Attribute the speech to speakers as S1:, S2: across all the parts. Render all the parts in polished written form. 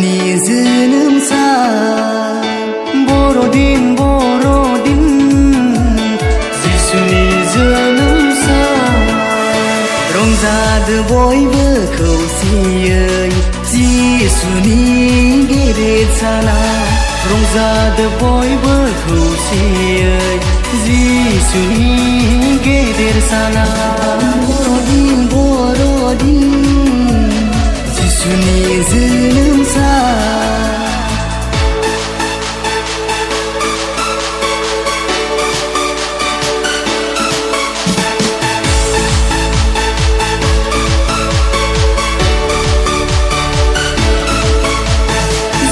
S1: जिसुनि जोनोम सान बर'दिन जिसुनि जोनोम सान रंजादो बयबो खौसेयै जिसुनि गेदेर साना रंजादो बयबो खौसेयै जिसुनि गेदेर साना बर'दिन जिसुनि जोनोम सान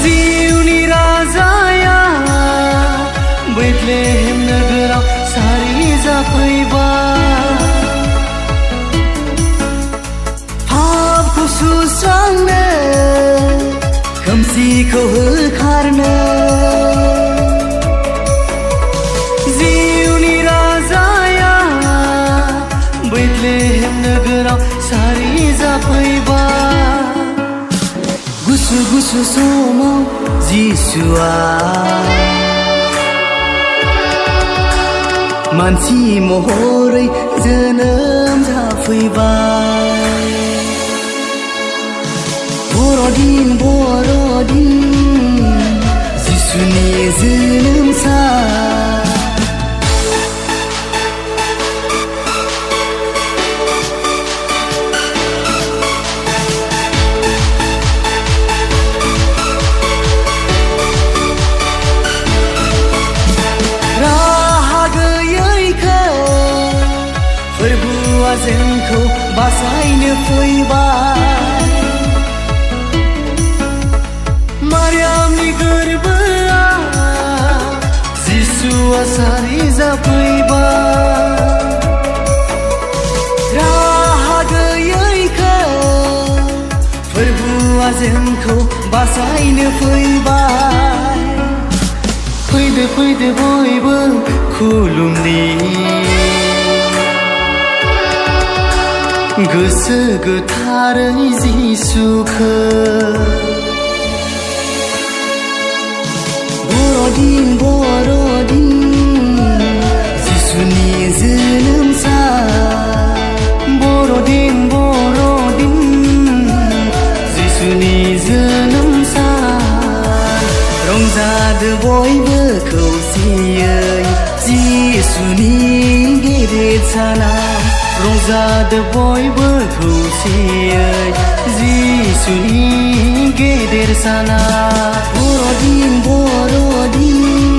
S1: जिउनि राजाया बेथलेहेम नोगोराव सारि जाफैबाय पापखौ सुस्रांनो खोमसिखौ होखारनो जिउनि राजाया बेथलेहेम नोगोराव सारि जाफैबाय गुसु समाव जिसुआ मानसि महरै जोनोम जाफैबाय बर'दिन जिसुनि जोनोम सान फोरबुआ जोंखौ बासायनो फैबाय मारियामनि गोरबोआव जिसुआ सारि जाफैबाय राहा गैयैखौ फोरबुआ जोंखौ बासायनो फैबाय फैदो बयबो खुलुमनि गोसो गोथारै जिसुखो बर'दिन जिसुनि जोनोम सान बर'दिन जिसुनि जोनोम सान रंजादो बयबो खौसेयै जिसुनि गेदेर साना रंजादो बयबो खौसेयै जिसुनि गेदेर साना बर'दिन